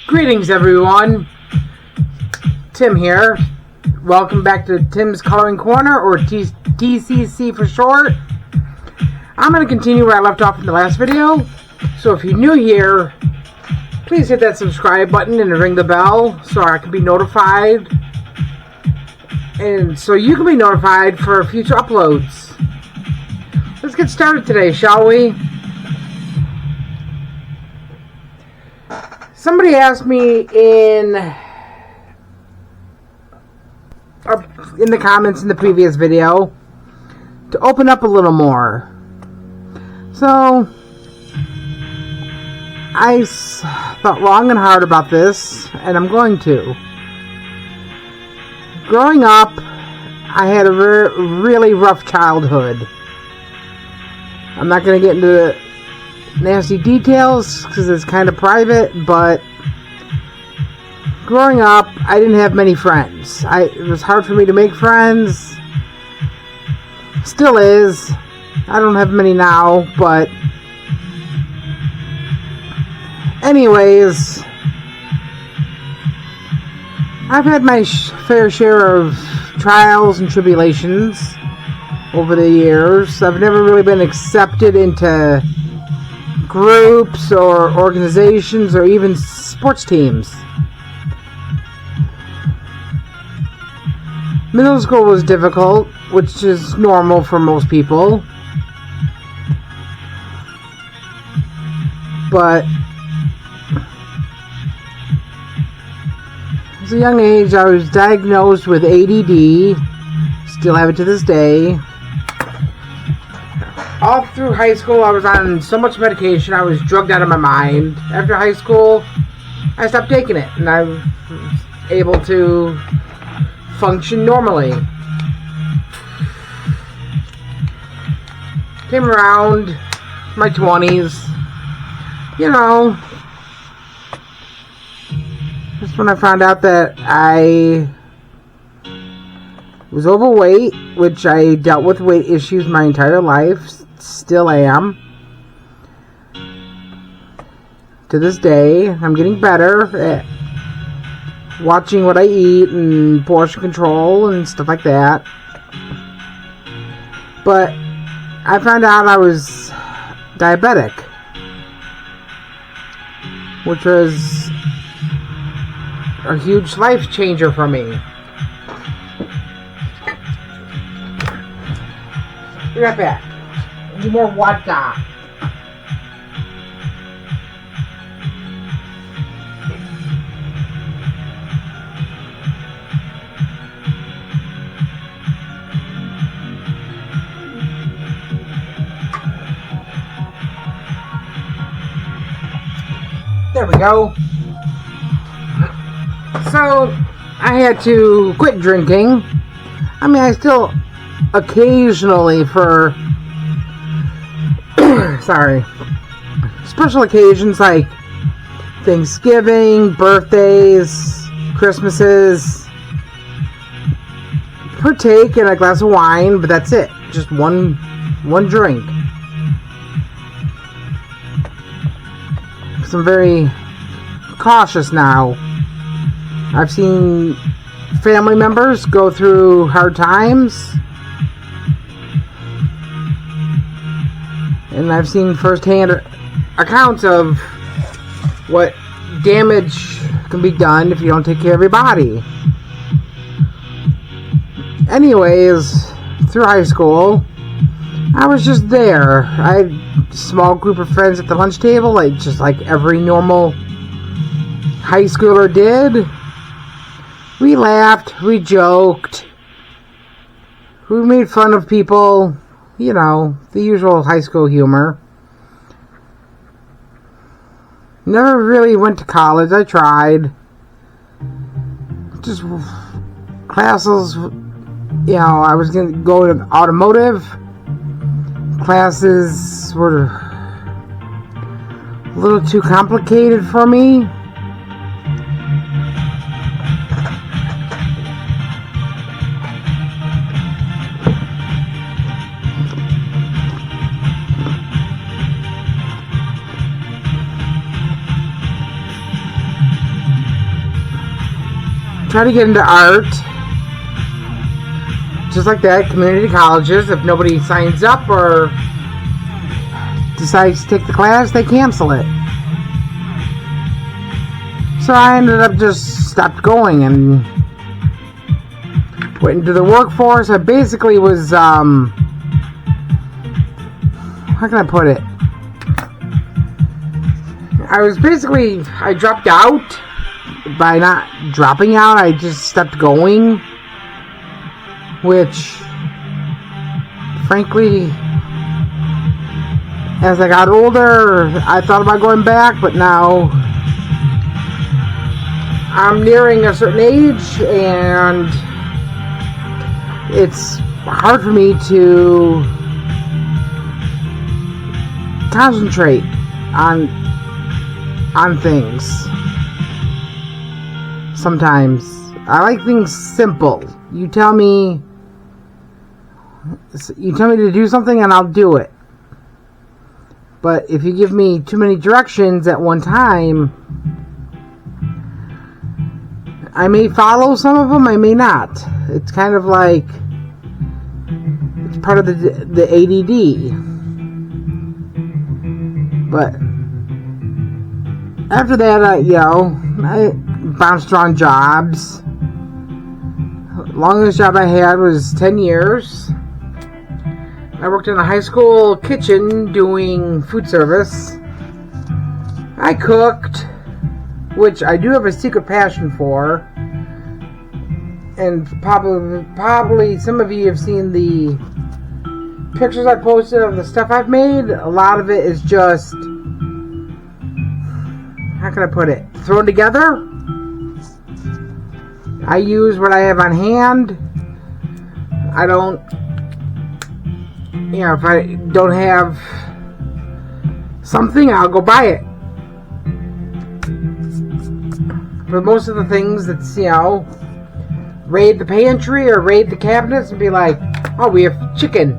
Greetings, everyone. Tim here. Welcome back to Tim's Coloring Corner, or TCC for short. I'm going to continue where I left off in the last video. So if you're new here, please hit that subscribe button and ring the bell so I can be notified. And so you can be notified for future uploads. Let's get started today, shall we? Somebody asked me in the comments in the previous video to open up a little more. So I thought long and hard about this, and I'm going to. Growing up, I had a really rough childhood. I'm not going to get into nasty details because it's kind of private, but growing up, I didn't have many friends. It was hard for me to make friends. Still is. I don't have many now, but anyways, I've had my fair share of trials and tribulations over the years. I've never really been accepted into groups or organizations or even sports teams. Middle school was difficult, which is normal for most people. But at a young age, I was diagnosed with ADD. Still have it to this day. All through high school, I was on so much medication, I was drugged out of my mind. After high school, I stopped taking it, and I was able to function normally. Came around my 20s, just when I found out that I was overweight, which I dealt with weight issues my entire life, still am. To this day, I'm getting better at watching what I eat and portion control and stuff like that. But I found out I was diabetic, which was a huge life changer for me. Be right back. Need more water. There we go. So, I had to quit drinking. I mean, I still occasionally for special occasions like Thanksgiving, birthdays, Christmases, partake in a glass of wine, but that's it. Just one drink. I'm very cautious now. I've seen family members go through hard times, and I've seen firsthand accounts of what damage can be done if you don't take care of your body. Anyways, through high school, I was just there. I had a small group of friends at the lunch table, just like every normal high schooler did. We laughed, we joked, we made fun of people, the usual high school humor. Never really went to college. I tried. Just classes, I was going to go to automotive. Classes were a little too complicated for me. try to get into art. Just like that, community colleges, if nobody signs up or decides to take the class, they cancel it. So I ended up just stopped going and went into the workforce. I basically was, how can I put it? I dropped out. By not dropping out, I just stopped going. Which, frankly, as I got older, I thought about going back, but now I'm nearing a certain age, and it's hard for me to concentrate on things. Sometimes I like things simple. You tell me to do something and I'll do it. But if you give me too many directions at one time, I may follow some of them, I may not. It's kind of like it's part of the ADD. But after that, I bounced around jobs. Longest job I had was 10 years. I worked in a high school kitchen doing food service. I cooked, which I do have a secret passion for. And probably some of you have seen the pictures I posted of the stuff I've made. A lot of it is just, how can I put it, thrown together. I use what I have on hand. I don't, if I don't have something, I'll go buy it. But most of the things that's, raid the pantry or raid the cabinets and be like, oh, we have chicken.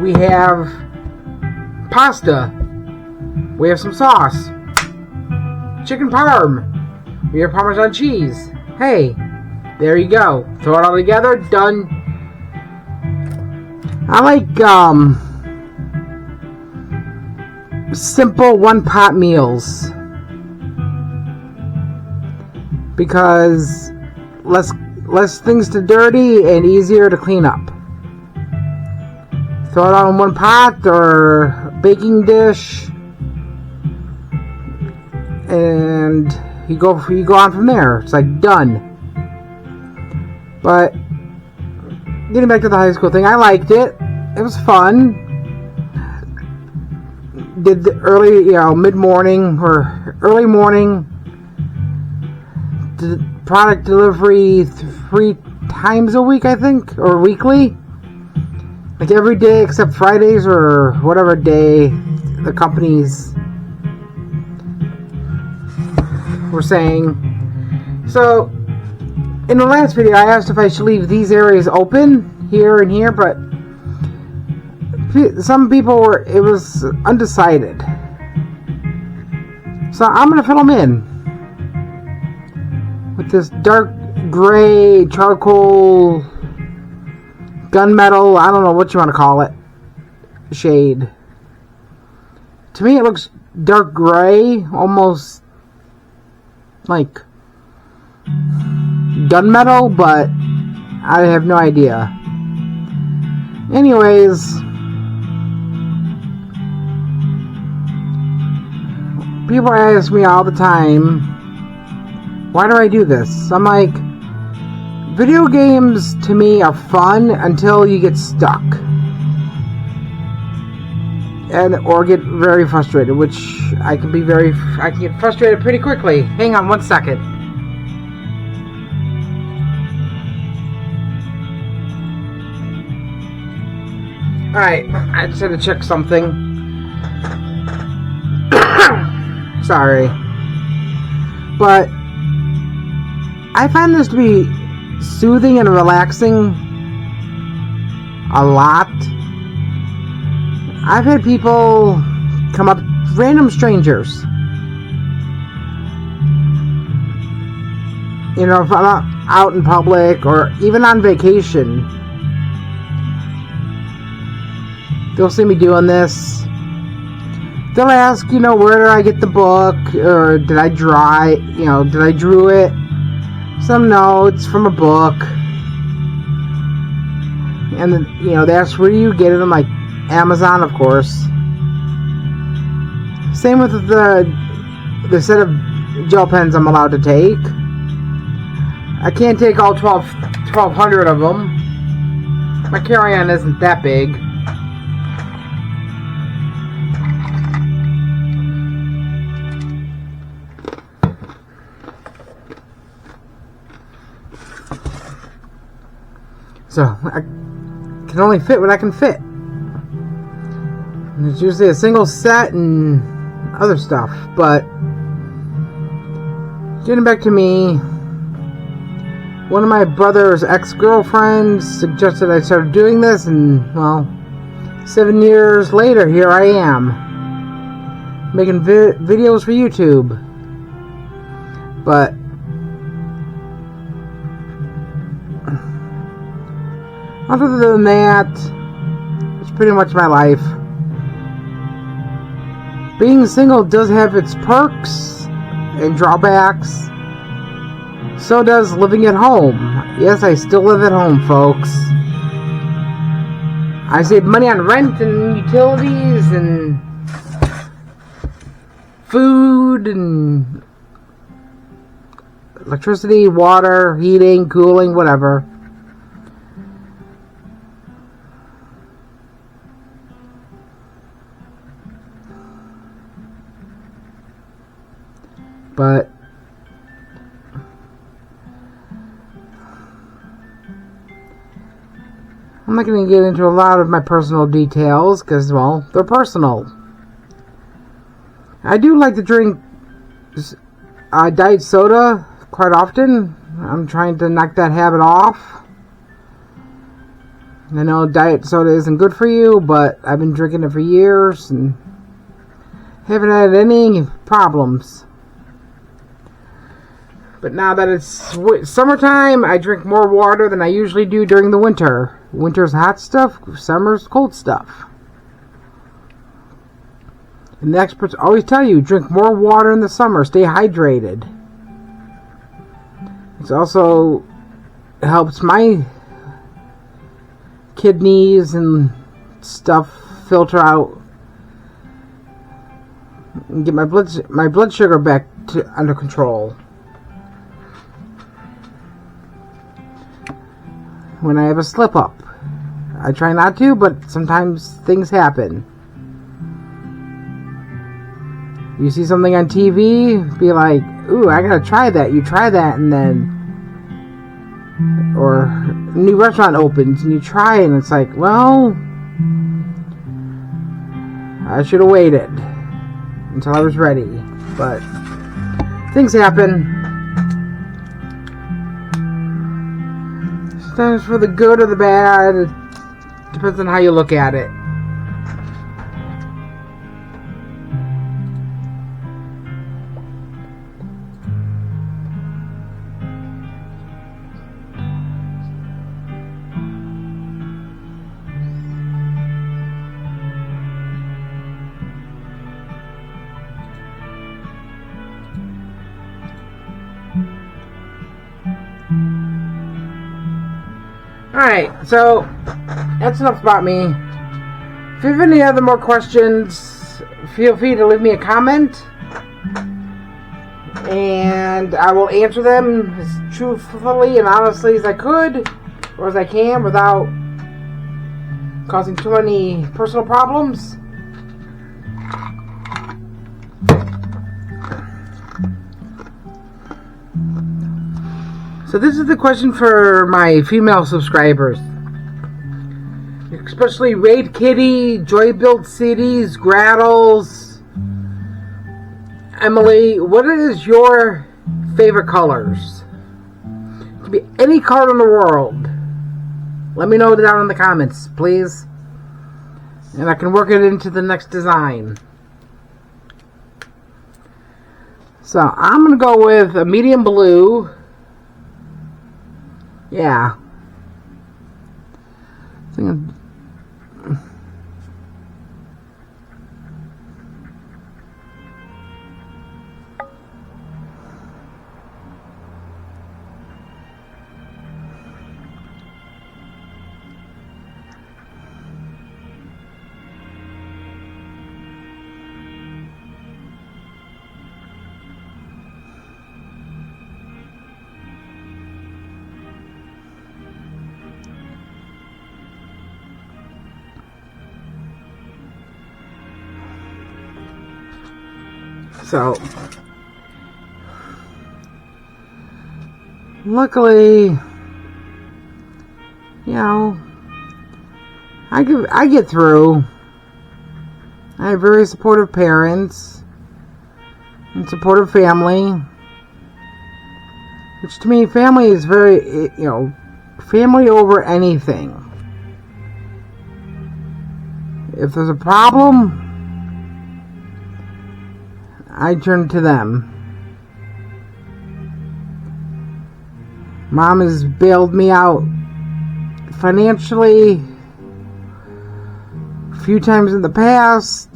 We have pasta. We have some sauce. Chicken parm. We have Parmesan cheese. Hey, there you go. Throw it all together, done. I like simple one-pot meals because less things to dirty and easier to clean up. Throw it all in one pot or baking dish, and you go on from there. It's like done. But getting back to the high school thing, I liked it. It was fun. Did the early, mid-morning or early morning product delivery 3 times a week, I think, or weekly. Like every day except Fridays or whatever day the companies were saying. So, in the last video, I asked if I should leave these areas open, here and here, but some people it was undecided. So, I'm going to fill them in with this dark gray, charcoal, gunmetal, I don't know what you want to call it, shade. To me, it looks dark gray, almost like gunmetal, but I have no idea. Anyways, people ask me all the time, why do I do this? I'm like, video games to me are fun until you get stuck or get very frustrated, which I can get frustrated pretty quickly. Hang on one second. Alright, I just had to check something. Sorry. But I find this to be soothing and relaxing a lot. I've had people come up, random strangers, You know, if I'm out in public or even on vacation, they'll see me doing this. They'll ask, you know, where did I get the book? Or did I drew it? Some notes from a book. And then, you know, they ask, where do you get it? I'm like, Amazon, of course. Same with the set of gel pens I'm allowed to take. I can't take all 1,200 of them. My carry-on isn't that big. So, I can only fit what I can fit. And it's usually a single set and other stuff. But, getting back to me, one of my brother's ex-girlfriends suggested I started doing this, and, well, 7 years later, here I am, making videos for YouTube. But other than that, it's pretty much my life. Being single does have its perks and drawbacks. So does living at home. Yes, I still live at home, folks. I save money on rent and utilities and food and electricity, water, heating, cooling, whatever. But I'm not going to get into a lot of my personal details because, well, they're personal. I do like to drink diet soda quite often. I'm trying to knock that habit off. I know diet soda isn't good for you, but I've been drinking it for years and haven't had any problems. But now that it's summertime, I drink more water than I usually do during the winter. Winter's hot stuff, summer's cold stuff. And the experts always tell you, drink more water in the summer, stay hydrated. It also helps my kidneys and stuff filter out and get my blood sugar back under control. When I have a slip up, I try not to, but sometimes things happen. You see something on TV, be like, ooh, I gotta try that. You try that, and then, or a new restaurant opens and you try it, and it's like, well, I should have waited until I was ready. But things happen. Sometimes for the good or the bad. It depends on how you look at it. Alright, so that's enough about me. If you have any other more questions, feel free to leave me a comment, and I will answer them as truthfully and honestly as I could, or as I can, without causing too many personal problems. So this is the question for my female subscribers, especially Raid Kitty, Joy Build Cities, Grattles. Emily, what is your favorite colors? It could be any color in the world. Let me know down in the comments, please, and I can work it into the next design. So I'm going to go with a medium blue, Yeah. Thing of, So, luckily, I get through. I have very supportive parents and supportive family, which to me, family is very, family over anything. If there's a problem, I turn to them. Mom has bailed me out financially a few times in the past.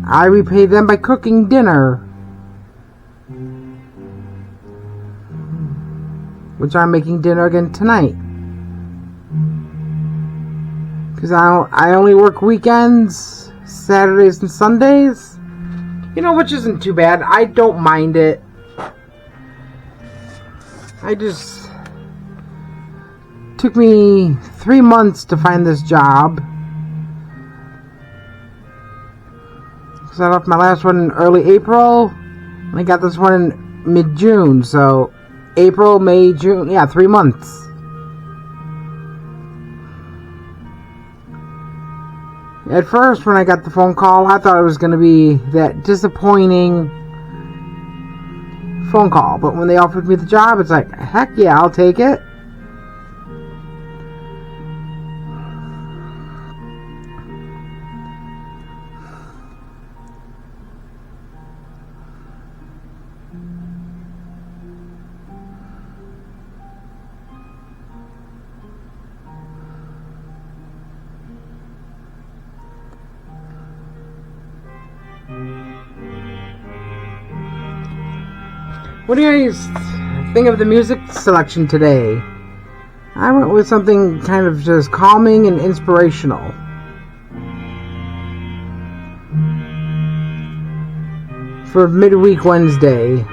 I repay them by cooking dinner, which I'm making dinner again tonight. Because I only work weekends, Saturdays and Sundays. Which isn't too bad. I don't mind it. Took me 3 months to find this job. Because I left my last one in early April, and I got this one in mid-June. So, April, May, June, 3 months. At first, when I got the phone call, I thought it was going to be that disappointing phone call. But when they offered me the job, it's like, heck yeah, I'll take it. What do you guys think of the music selection today? I went with something kind of just calming and inspirational. For Midweek Wednesday.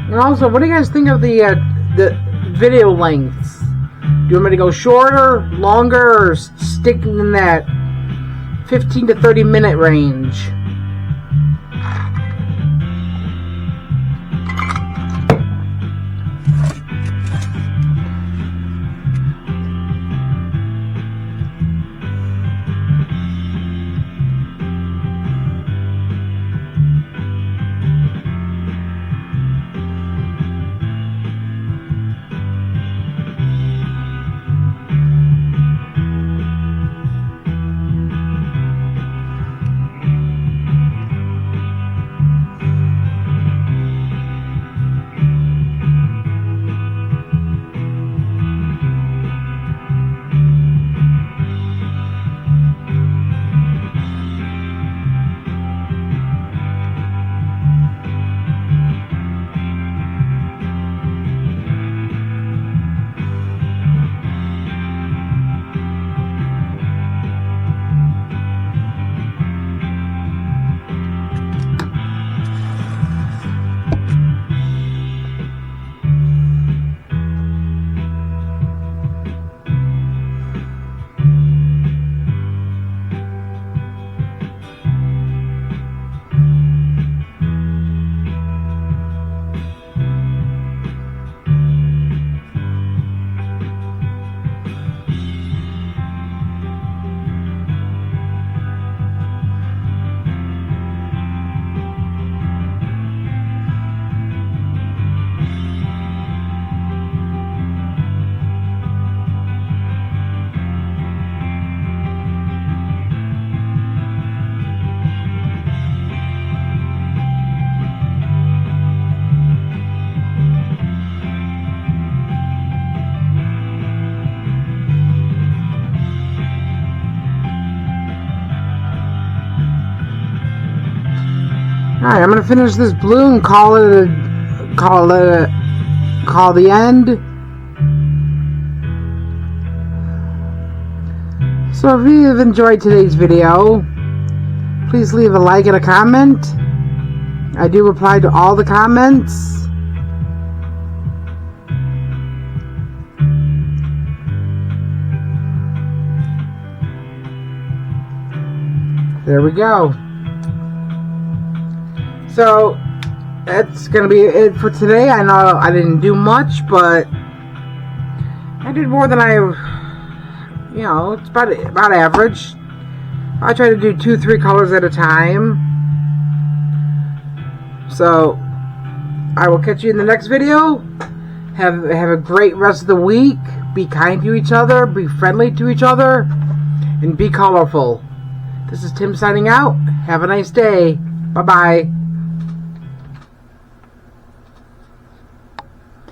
And also, what do you guys think of the video lengths? Do you want me to go shorter, longer, or sticking in that 15 to 30 minute range? Alright, I'm gonna finish this blue and call the end. So if you have enjoyed today's video, please leave a like and a comment. I do reply to all the comments. There we go. So that's gonna be it for today. I know I didn't do much, but I did more than it's about average. I try to do 2-3 colors at a time. So I will catch you in the next video. Have a great rest of the week. Be kind to each other, be friendly to each other, and be colorful. This is Tim signing out. Have a nice day. Bye-bye.